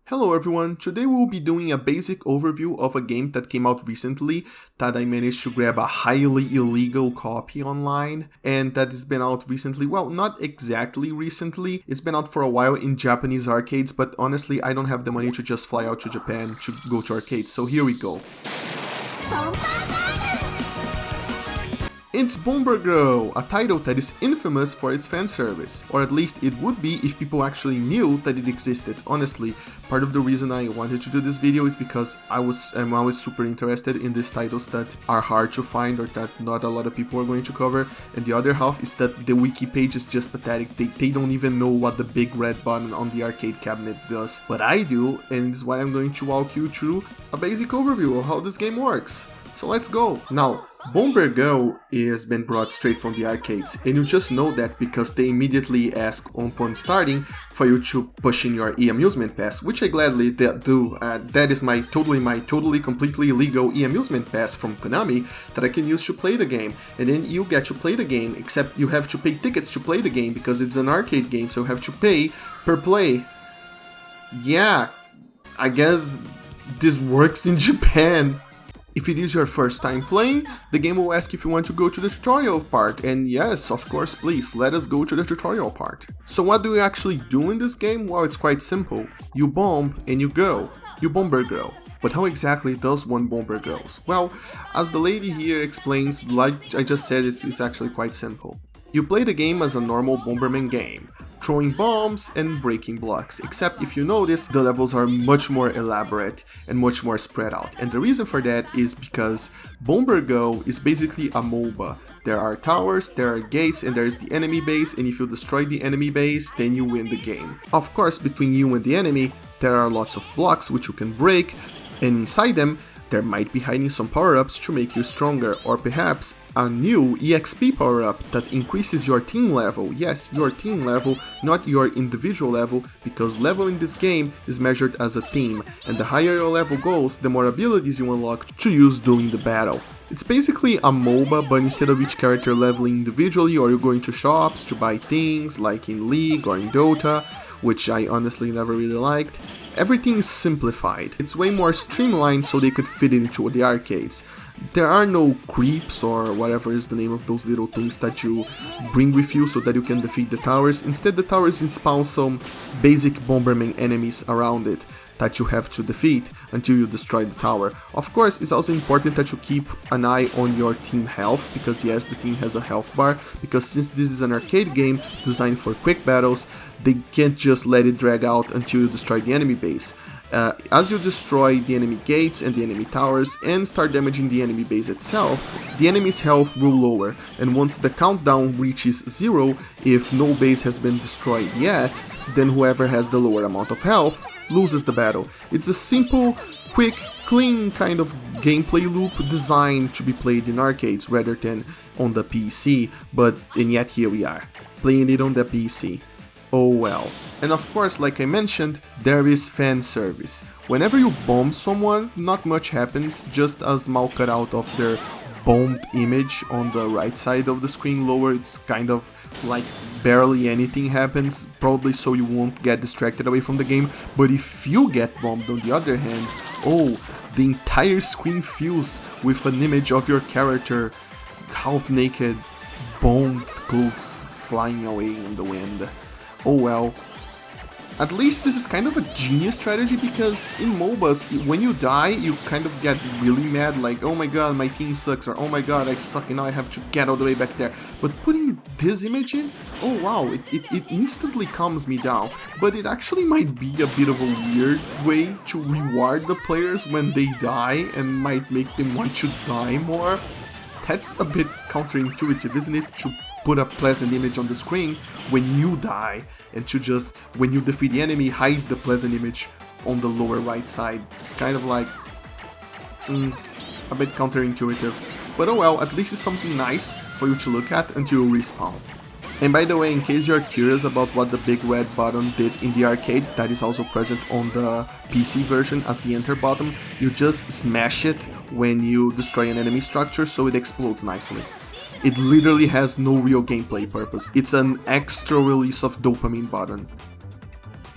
Hello everyone, today we will be doing a basic overview of a game that came out recently that I managed to grab a highly illegal copy online and that has been out recently. Well, not exactly recently, it's been out for a while in Japanese arcades, but honestly I don't have the money to just fly out to Japan to go to arcades, so here we go. It's Bombergirl, a title that is infamous for its fan service, or at least it would be if people actually knew that it existed. Honestly, part of the reason I wanted to do this video is because I'm always super interested in these titles that are hard to find or that not a lot of people are going to cover, and the other half is that the wiki page is just pathetic. They don't even know what the big red button on the arcade cabinet does, but I do, and it's why I'm going to walk you through a basic overview of how this game works. So let's go! Now, Bombergirl has been brought straight from the arcades, and you just know that because they immediately ask upon starting for you to push in your e-amusement pass, which I gladly do. That is my completely legal e-amusement pass from Konami that I can use to play the game, and then you get to play the game, except you have to pay tickets to play the game because it's an arcade game, so you have to pay per play. Yeah, I guess this works in Japan. If it is your first time playing, the game will ask if you want to go to the tutorial part, and yes, of course, please, let us go to the tutorial part. So what do you actually do in this game? Well, it's quite simple. You bomb and you go. You Bombergirl. But how exactly does one Bombergirl? Well, as the lady here explains, like I just said, it's actually quite simple. You play the game as a normal Bomberman game, throwing bombs and breaking blocks, except if you notice, the levels are much more elaborate and much more spread out. And the reason for that is because Bombergirl is basically a MOBA. There are towers, there are gates, and there is the enemy base, and if you destroy the enemy base, then you win the game. Of course, between you and the enemy, there are lots of blocks which you can break, and inside them, there might be hiding some power-ups to make you stronger, or perhaps a new EXP power-up that increases your team level. Yes, your team level, not your individual level, because level in this game is measured as a team, and the higher your level goes, the more abilities you unlock to use during the battle. It's basically a MOBA, but instead of each character leveling individually, or you're going to shops to buy things, like in League or in Dota, which I honestly never really liked, everything is simplified. It's way more streamlined so they could fit into the arcades. There are no creeps or whatever is the name of those little things that you bring with you so that you can defeat the towers. Instead, the towers spawn some basic Bomberman enemies around it that you have to defeat until you destroy the tower. Of course, it's also important that you keep an eye on your team health, because yes, the team has a health bar, because since this is an arcade game designed for quick battles, they can't just let it drag out until you destroy the enemy base. As you destroy the enemy gates and the enemy towers and start damaging the enemy base itself, the enemy's health will lower, and once the countdown reaches 0, if no base has been destroyed yet, then whoever has the lower amount of health loses the battle. It's a simple, quick, clean kind of gameplay loop designed to be played in arcades rather than on the PC, and yet here we are, playing it on the PC. Oh well. And of course, like I mentioned, there is fan service. Whenever you bomb someone, not much happens, just a small cutout of their bombed image on the right side of the screen lower. It's kind of like barely anything happens, probably so you won't get distracted away from the game. But if you get bombed on the other hand, oh, the entire screen fills with an image of your character, half naked, bombed clothes flying away in the wind. Oh well. At least this is kind of a genius strategy, because in MOBAs, when you die, you kind of get really mad, like, oh my god, my team sucks, or oh my god, I suck and now I have to get all the way back there. But putting this image in, oh wow, it instantly calms me down. But it actually might be a bit of a weird way to reward the players when they die, and might make them want to die more. That's a bit counterintuitive, isn't it? To put a pleasant image on the screen when you die, and to just, when you defeat the enemy, hide the pleasant image on the lower right side. It's kind of like, a bit counterintuitive. But oh well, at least it's something nice for you to look at until you respawn. And by the way, in case you're curious about what the big red button did in the arcade, that is also present on the PC version as the enter button. You just smash it when you destroy an enemy structure so it explodes nicely. It literally has no real gameplay purpose. It's an extra release of dopamine button.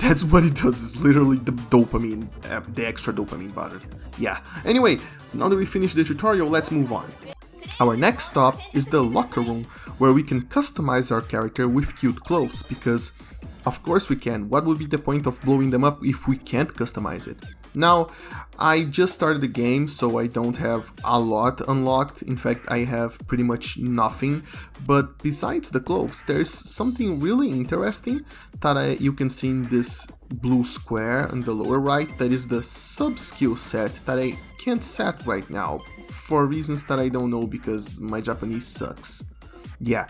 That's what it does, it's literally the dopamine, the extra dopamine button. Yeah, anyway, now that we finished the tutorial, let's move on. Our next stop is the locker room, where we can customize our character with cute clothes, because of course we can. What would be the point of blowing them up if we can't customize it? Now, I just started the game, so I don't have a lot unlocked. In fact, I have pretty much nothing. But besides the clothes, there's something really interesting that you can see in this blue square on the lower right. That is the sub-skill set that I can't set right now, for reasons that I don't know because my Japanese sucks. Yeah.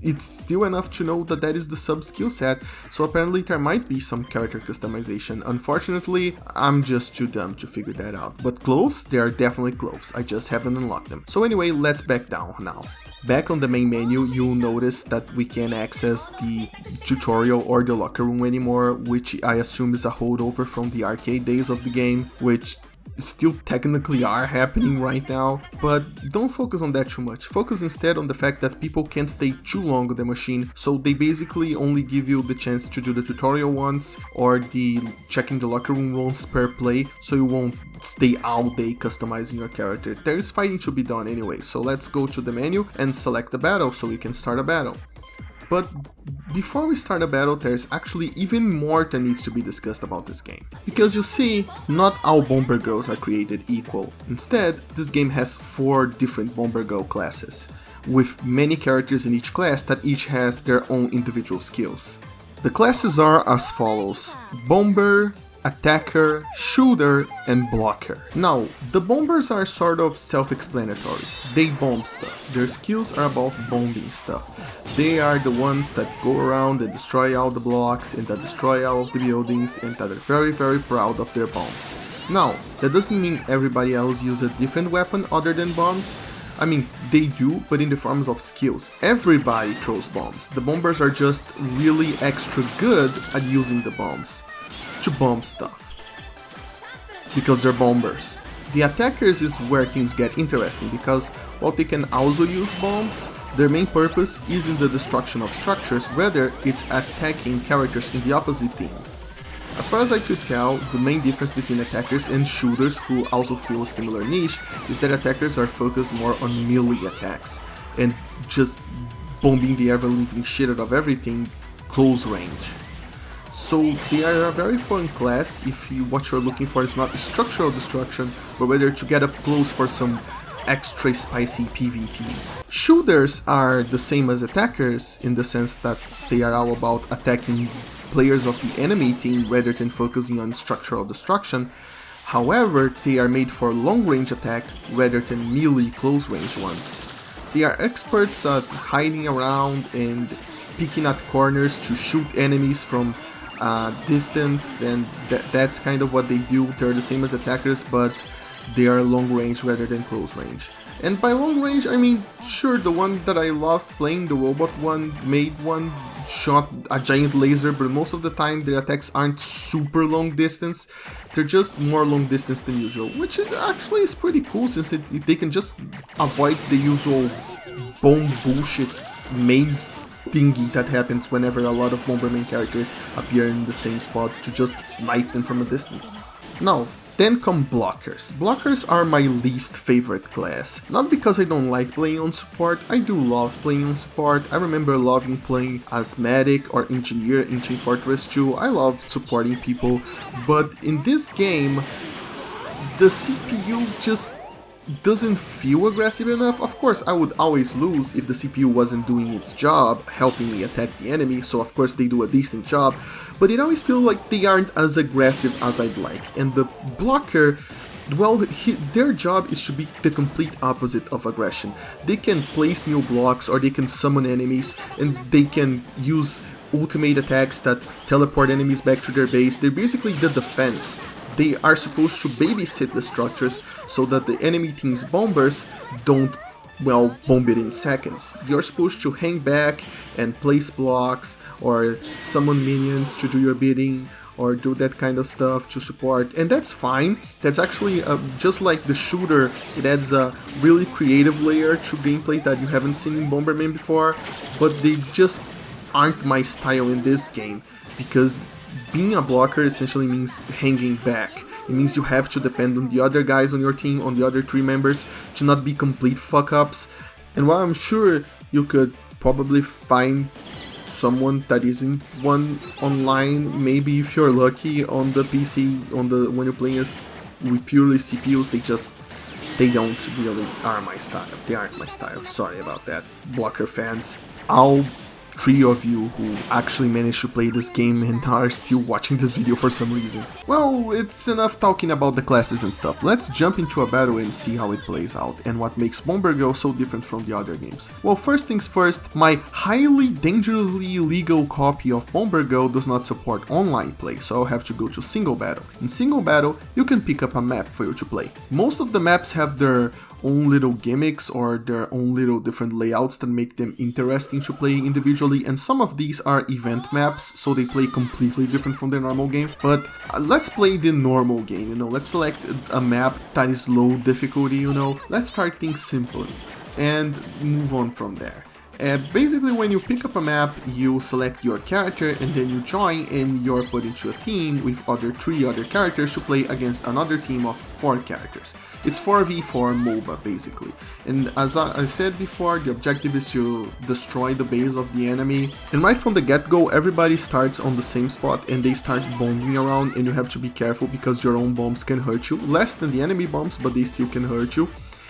It's still enough to know that that is the sub-skill set, so apparently there might be some character customization. Unfortunately, I'm just too dumb to figure that out. But clothes, they are definitely clothes, I just haven't unlocked them. So anyway, let's back down now. Back on the main menu, you'll notice that we can't access the tutorial or the locker room anymore, which I assume is a holdover from the arcade days of the game, which still technically are happening right now, but don't focus on that too much. Focus instead on the fact that people can't stay too long on the machine, so they basically only give you the chance to do the tutorial once or the checking the locker room once per play, so you won't stay all day customizing your character. There is fighting to be done anyway, so let's go to the menu and select the battle so we can start a battle. But before we start a battle, there's actually even more that needs to be discussed about this game. Because you see, not all Bombergirls are created equal. Instead, this game has 4 different Bombergirl classes, with many characters in each class that each has their own individual skills. The classes are as follows: Bomber, Attacker, Shooter, and Blocker. Now, the bombers are sort of self-explanatory. They bomb stuff. Their skills are about bombing stuff. They are the ones that go around and destroy all the blocks and that destroy all of the buildings and that are very, very proud of their bombs. Now, that doesn't mean everybody else uses a different weapon other than bombs. I mean, they do, but in the forms of skills. Everybody throws bombs. The bombers are just really extra good at using the bombs to bomb stuff, because they're bombers. The attackers is where things get interesting, because while they can also use bombs, their main purpose is in the destruction of structures, whether it's attacking characters in the opposite team. As far as I could tell, the main difference between attackers and shooters, who also fill a similar niche, is that attackers are focused more on melee attacks and just bombing the ever-living shit out of everything close range. So they are a very fun class if what you're looking for is not structural destruction, but whether to get up close for some extra spicy PvP. Shooters are the same as attackers in the sense that they are all about attacking players of the enemy team rather than focusing on structural destruction. However, they are made for long-range attack rather than melee close-range ones. They are experts at hiding around and picking at corners to shoot enemies from distance, and that's kind of what they do. They're the same as attackers, but they are long range rather than close range. And by long range, I mean, sure, the one that I loved playing, the robot one, made one, shot a giant laser, but most of the time their attacks aren't super long distance. They're just more long distance than usual, which actually is pretty cool, since they can just avoid the usual bomb bullshit maze thingy that happens whenever a lot of Bomberman characters appear in the same spot, to just snipe them from a distance. Now, then come blockers. Blockers are my least favorite class. Not because I don't like playing on support, I do love playing on support. I remember loving playing as medic or engineer in Team Fortress 2. I love supporting people, but in this game, the CPU just doesn't feel aggressive enough. Of course, I would always lose if the CPU wasn't doing its job, helping me attack the enemy, so of course they do a decent job, but it always feels like they aren't as aggressive as I'd like. And the blocker, well, their job is to be the complete opposite of aggression. They can place new blocks, or they can summon enemies, and they can use ultimate attacks that teleport enemies back to their base. They're basically the defense. They are supposed to babysit the structures so that the enemy team's bombers don't, well, bomb it in seconds. You're supposed to hang back and place blocks or summon minions to do your bidding or do that kind of stuff to support, and that's fine. That's actually, just like the shooter, it adds a really creative layer to gameplay that you haven't seen in Bomberman before, but they just aren't my style in this game, because being a blocker essentially means hanging back. It means you have to depend on the other guys on your team, on the other 3 members, to not be complete fuck-ups. And while I'm sure you could probably find someone that isn't one online, maybe if you're lucky on the PC, when you're playing with purely CPUs, they don't really are my style. They aren't my style. Sorry about that, blocker fans. All 3 of you who actually managed to play this game and are still watching this video for some reason. Well, it's enough talking about the classes and stuff. Let's jump into a battle and see how it plays out and what makes Bombergirl so different from the other games. Well, first things first, my highly dangerously illegal copy of Bombergirl does not support online play, so I'll have to go to single battle. In single battle, you can pick up a map for you to play. Most of the maps have their own little gimmicks or their own little different layouts that make them interesting to play individually, and some of these are event maps, so they play completely different from the normal game. But let's play the normal game, you know, let's select a map that is low difficulty, you know, let's start things simple and move on from there. Basically, when you pick up a map, you select your character and then you join, and you're put into a team with 3 other characters to play against another team of 4 characters. It's 4v4 MOBA basically, and as I said before, the objective is to destroy the base of the enemy, and right from the get-go everybody starts on the same spot and they start bombing around, and you have to be careful because your own bombs can hurt you, less than the enemy bombs, but they still can hurt you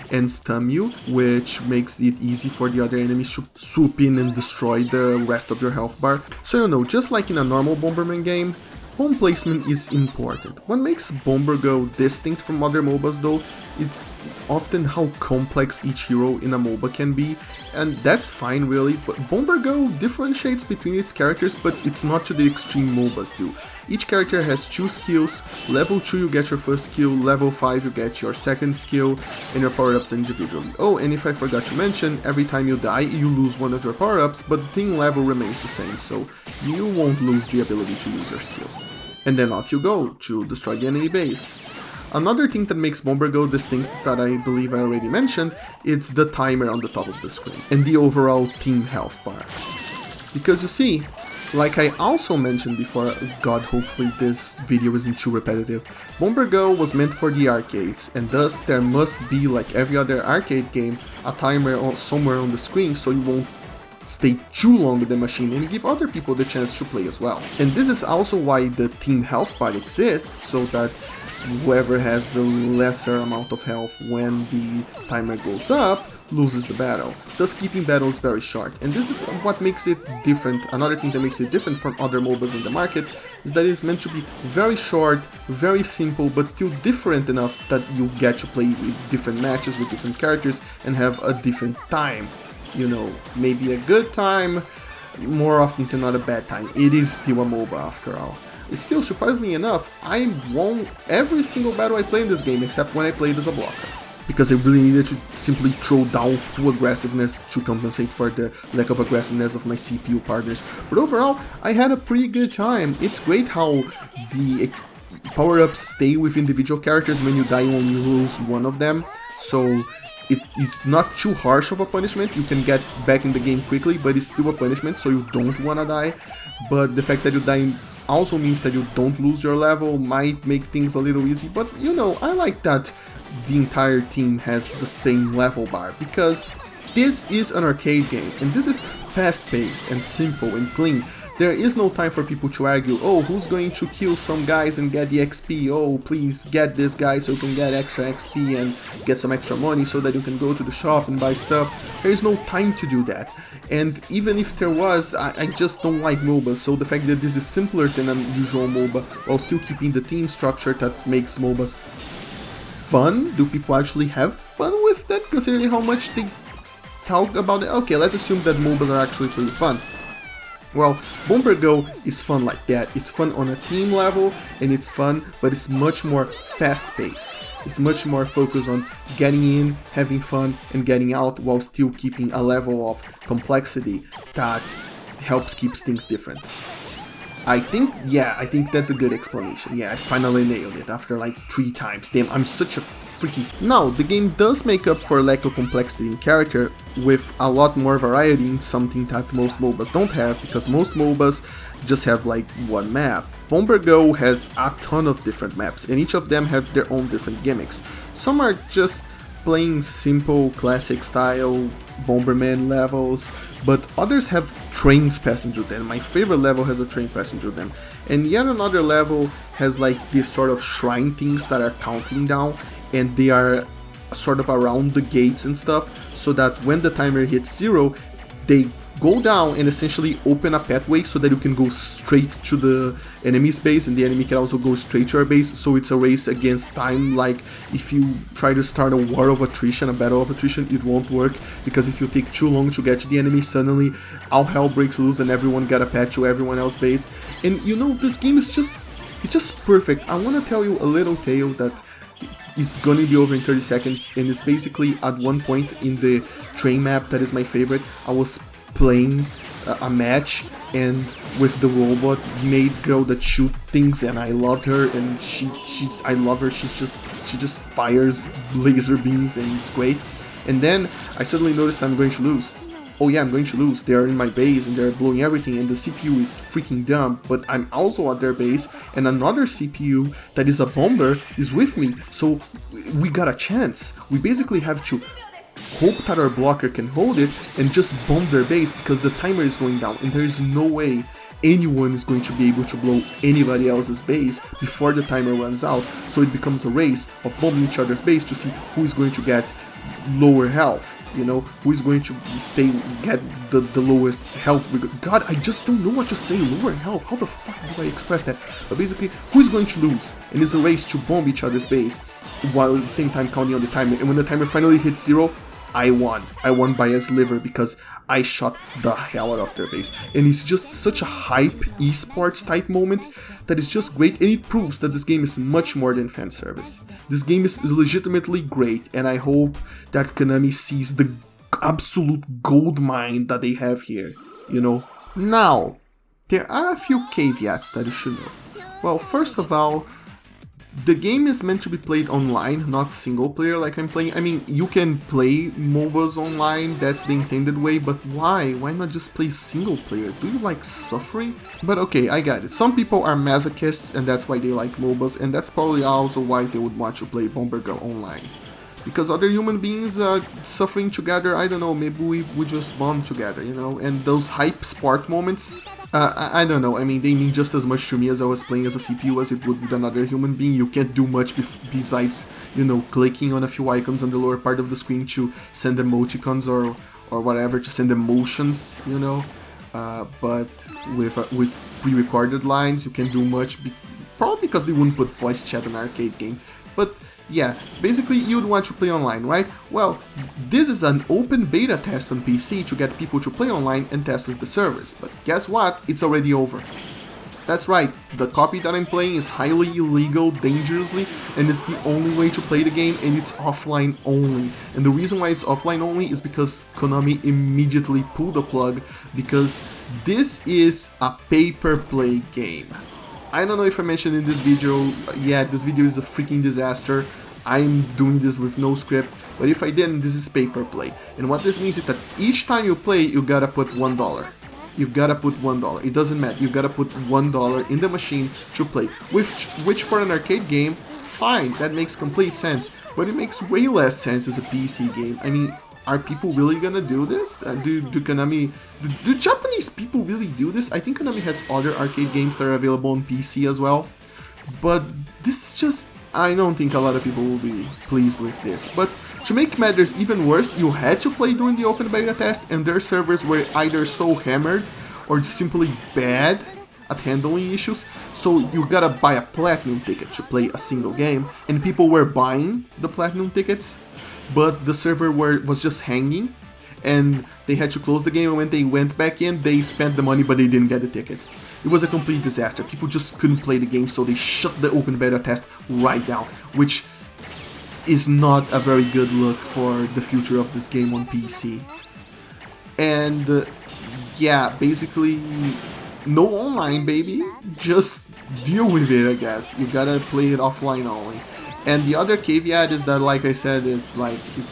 and stun you, which makes it easy for the other enemies to swoop in and destroy the rest of your health bar. So you know, just like in a normal Bomberman game, home placement is important. What makes Bombergirl distinct from other MOBAs though, it's often how complex each hero in a MOBA can be, and that's fine really, but Bombergirl differentiates between its characters, but it's not to the extreme MOBAs do. Each character has 2 skills, level 2 you get your first skill, level 5 you get your second skill, and your power-ups individually. Oh, and if I forgot to mention, every time you die you lose one of your power-ups, but the team level remains the same, so you won't lose the ability to use your skills. And then off you go to destroy the enemy base. Another thing that makes Bombergirl distinct that I believe I already mentioned, it's the timer on the top of the screen and the overall team health bar. Because you see, like I also mentioned before, god hopefully this video isn't too repetitive, Bombergirl was meant for the arcades, and thus there must be, like every other arcade game, a timer somewhere on the screen so you won't stay too long with the machine and give other people the chance to play as well. And this is also why the team health bar exists, so that whoever has the lesser amount of health when the timer goes up loses the battle, thus keeping battles very short. And this is what makes it different. Another thing that makes it different from other MOBAs in the market is that it's meant to be very short, very simple, but still different enough that you get to play with different matches with different characters and have a different time. You know, maybe a good time, more often than not a bad time. It is still a MOBA after all. It's still, surprisingly enough, I won every single battle I played in this game except when I played as a blocker, because I really needed to simply throw down full aggressiveness to compensate for the lack of aggressiveness of my CPU partners. But overall, I had a pretty good time. It's great how the power-ups stay with individual characters. When you die, you only lose one of them, so it's not too harsh of a punishment. You can get back in the game quickly, but it's still a punishment, so you don't wanna die. But the fact that you die also means that you don't lose your level, might make things a little easy, but you know, I like that the entire team has the same level bar, because this is an arcade game, and this is fast-paced and simple and clean. There is no time for people to argue, oh, who's going to kill some guys and get the XP, oh, please get this guy so you can get extra XP and get some extra money so that you can go to the shop and buy stuff. There is no time to do that. And even if there was, I just don't like MOBAs, so the fact that this is simpler than an usual MOBA while still keeping the team structure that makes MOBAs fun. Do people actually have fun with that, considering how much they talk about it? Okay, let's assume that MOBAs are actually pretty fun. Well, Bombergirl is fun like that. It's fun on a team level, and it's fun, but it's much more fast-paced. It's much more focused on getting in, having fun, and getting out while still keeping a level of complexity that helps keep things different. I think that's a good explanation. Yeah, I finally nailed it after like 3 times. Damn, I'm such a freaky. Now, the game does make up for lack of complexity in character with a lot more variety in something that most MOBAs don't have, because most MOBAs just have like one map. Bombergirl has a ton of different maps, and each of them have their own different gimmicks. Some are just plain simple classic style Bomberman levels, but others have trains passing through them. My favorite level has a train passing through them, and yet another level has like these sort of shrine things that are counting down, and they are sort of around the gates and stuff, so that when the timer hits 0, they go down and essentially open a pathway so that you can go straight to the enemy's base, and the enemy can also go straight to your base. So it's a race against time. Like if you try to start a war of attrition, a battle of attrition, it won't work, because if you take too long to get to the enemy, suddenly all hell breaks loose and everyone got a patch to everyone else's base. And you know, this game is just, it's just perfect. I want to tell you a little tale that is gonna be over in 30 seconds, and it's basically at one point in the train map that is my favorite. I was playing a match, and with the robot maid girl that shoot things, and I loved her, and I love her. She just fires laser beams, and it's great. And then I suddenly noticed I'm going to lose. Oh yeah, I'm going to lose. They are in my base and they're blowing everything, and the CPU is freaking dumb, but I'm also at their base, and another CPU that is a bomber is with me, so we got a chance. We basically have to hope that our blocker can hold it and just bomb their base, because the timer is going down and there is no way anyone is going to be able to blow anybody else's base before the timer runs out. So it becomes a race of bombing each other's base to see who is going to get lower health, you know, who is going to get the lowest health. God, I just don't know what to say. Lower health, how the fuck do I express that? But basically, who is going to lose? And it's a race to bomb each other's base while at the same time counting on the timer. And when the timer finally hits 0, I won. I won by a sliver, because I shot the hell out of their base. And it's just such a hype esports type moment that is just great, and it proves that this game is much more than fan service. This game is legitimately great, and I hope that Konami sees the absolute gold mine that they have here, you know. Now, there are a few caveats that you should know. Well, first of all, the game is meant to be played online, not single player like I'm playing. I mean, you can play MOBAs online, that's the intended way, but why? Why not just play single player? Do you like suffering? But okay, I got it. Some people are masochists, and that's why they like MOBAs, and that's probably also why they would want to play Bombergirl online. Because other human beings suffering together, I don't know, maybe we just bond together, you know? And those hype spark moments, I don't know, I mean, they mean just as much to me as I was playing as a CPU as it would with another human being. You can't do much besides, you know, clicking on a few icons on the lower part of the screen to send emoticons or whatever, to send emotions, you know. But with pre-recorded lines, you can do much, probably because they wouldn't put voice chat in an arcade game. But yeah, basically you'd want to play online, right? Well, this is an open beta test on PC to get people to play online and test with the servers. But guess what? It's already over. That's right, the copy that I'm playing is highly illegal, dangerously, and it's the only way to play the game, and it's offline only. And the reason why it's offline only is because Konami immediately pulled the plug, because this is a pay-per-play game. I don't know if I mentioned in this video, yeah, this video is a freaking disaster. I'm doing this with no script, but if I didn't, this is pay-per-play. And what this means is that each time you play, you gotta put $1. You gotta put $1. It doesn't matter, you gotta put $1 in the machine to play. Which for an arcade game, fine, that makes complete sense. But it makes way less sense as a PC game. I mean, are people really gonna do this? Do Japanese people really do this? I think Konami has other arcade games that are available on PC as well. But this is just, I don't think a lot of people will be pleased with this. But to make matters even worse, you had to play during the open beta test, and their servers were either so hammered or simply bad at handling issues, so you gotta buy a platinum ticket to play a single game, and people were buying the platinum tickets, but the server was just hanging, and they had to close the game, and when they went back in, they spent the money, but they didn't get the ticket. It was a complete disaster. People just couldn't play the game, so they shut the open beta test right down, which is not a very good look for the future of this game on PC. And yeah, basically, no online, baby. Just deal with it, I guess. You gotta play it offline only. And the other caveat is that, like I said, it's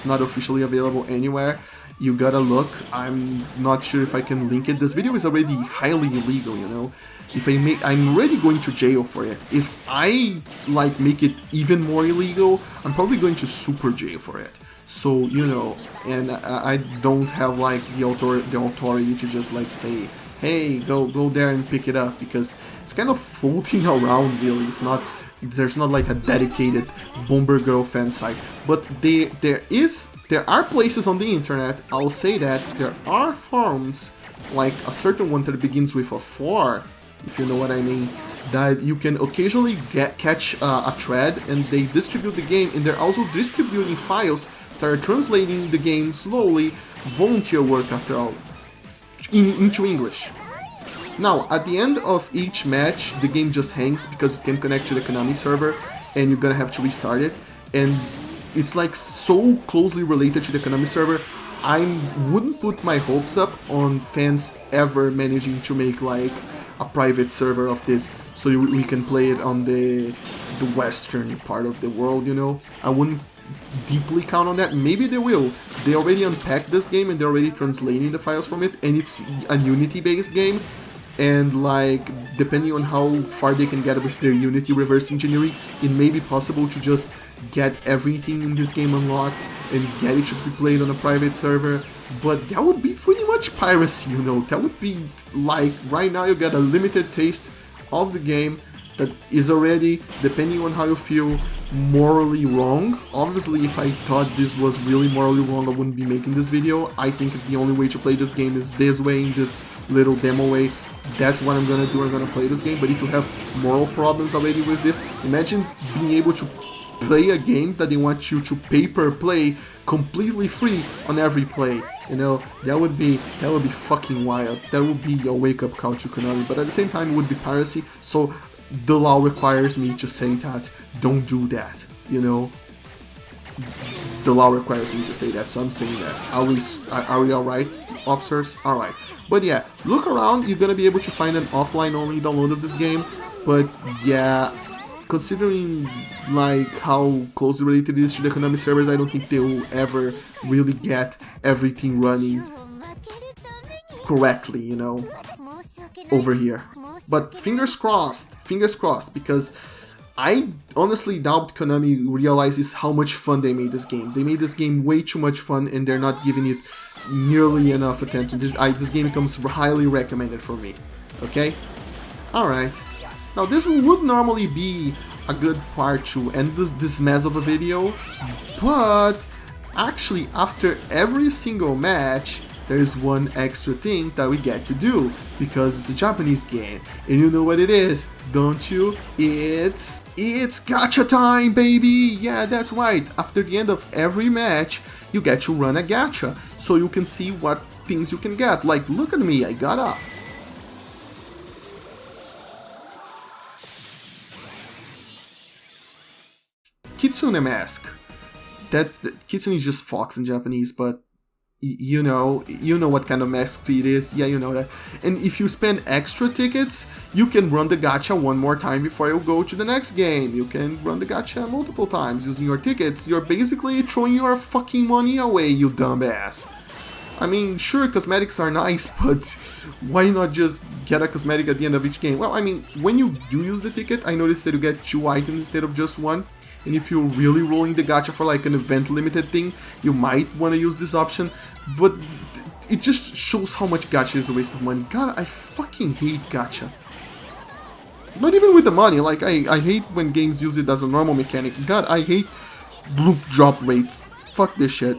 not officially available anywhere. you gotta look. I'm not sure if I can link it. This video is already highly illegal, you know. If I'm already going to jail for it. If I like make it even more illegal, I'm probably going to super jail for it. So, you know, and I don't have like the authority to just like say, hey, go there and pick it up, because it's kind of floating around really. There's not like a dedicated Bombergirl fan site, but there are places on the internet, I'll say that, there are forums, like a certain one that begins with a 4, if you know what I mean, that you can occasionally catch a thread, and they distribute the game, and they're also distributing files that are translating the game slowly, volunteer work after all, into English. Now, at the end of each match, the game just hangs because it can connect to the Konami server, and you're gonna have to restart it, and it's like so closely related to the Konami server, I wouldn't put my hopes up on fans ever managing to make like a private server of this so we can play it on the western part of the world, you know. I wouldn't deeply count on that. Maybe they will. They already unpacked this game and they're already translating the files from it, and it's a Unity based game, and like depending on how far they can get with their Unity reverse engineering, it may be possible to just get everything in this game unlocked and get it to be played on a private server. But that would be pretty much piracy, you know. That would be like, right now you get a limited taste of the game that is already, depending on how you feel, morally wrong. Obviously, if I thought this was really morally wrong, I wouldn't be making this video. I think if the only way to play this game is this way, in this little demo way, that's what I'm gonna do. I'm gonna play this game. But if you have moral problems already with this, imagine being able to play a game that they want you to pay per play completely free on every play. You know, that would be fucking wild. That would be a wake-up call to Konami, but at the same time it would be piracy, so the law requires me to say that don't do that, you know. The law requires me to say that, so I'm saying that. Are we alright, officers? Alright. But yeah, look around, you're gonna be able to find an offline-only download of this game, but yeah, considering like how closely related it is to the Konami servers, I don't think they will ever really get everything running correctly, you know, over here. But fingers crossed, because I honestly doubt Konami realizes how much fun they made this game. They made this game way too much fun, and they're not giving it nearly enough attention. This game becomes highly recommended for me. Okay? Alright. Now this would normally be a good part to end this mess of a video, but actually after every single match there is one extra thing that we get to do, because it's a Japanese game, and you know what it is, don't you? It's gacha time, baby! Yeah, that's right. After the end of every match, you get to run a gacha, so you can see what things you can get. Like, look at me, I got a Kitsune mask. That Kitsune is just fox in Japanese, but you know what kind of mask it is. Yeah, you know that. And if you spend extra tickets, you can run the gacha one more time before you go to the next game. You can run the gacha multiple times using your tickets. You're basically throwing your fucking money away, you dumbass. I mean, sure, cosmetics are nice, but why not just get a cosmetic at the end of each game? Well, I mean, when you do use the ticket, I noticed that you get 2 items instead of just 1. And if you're really rolling the gacha for like an event limited thing, you might want to use this option, but it just shows how much gacha is a waste of money. God, I fucking hate gacha. Not even with the money, like I hate when games use it as a normal mechanic. God, I hate loop drop rates. Fuck this shit.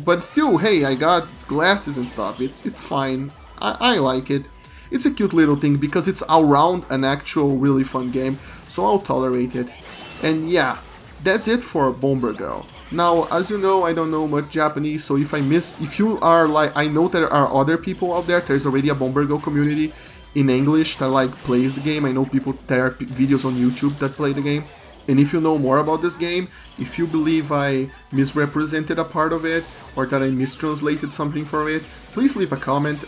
But still, hey, I got glasses and stuff. It's fine. I like it. It's a cute little thing because it's around an actual really fun game, so I'll tolerate it. And yeah, that's it for Bombergirl. Now, as you know, I don't know much Japanese, so if you are like, I know there are other people out there, there's already a Bombergirl community in English that like plays the game. I know there are videos on YouTube that play the game. And if you know more about this game, if you believe I misrepresented a part of it, or that I mistranslated something from it, please leave a comment.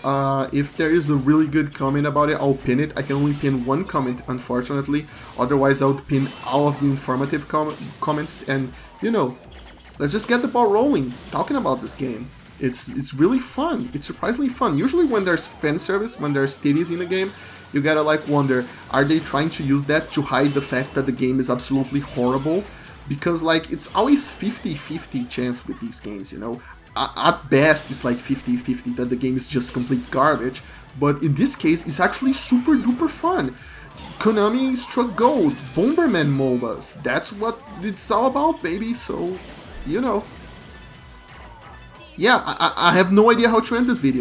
If there is a really good comment about it, I'll pin it. I can only pin one comment, unfortunately. Otherwise, I would pin all of the informative comments. And, you know, let's just get the ball rolling, talking about this game. It's really fun. It's surprisingly fun. Usually when there's fan service, when there's titties in a game, you gotta like wonder, are they trying to use that to hide the fact that the game is absolutely horrible? Because like it's always 50-50 chance with these games, you know? At best it's like 50-50 that the game is just complete garbage, but in this case it's actually super duper fun. Konami struck gold, Bomberman MOBAs, that's what it's all about, baby, so, you know. Yeah, I have no idea how to end this video.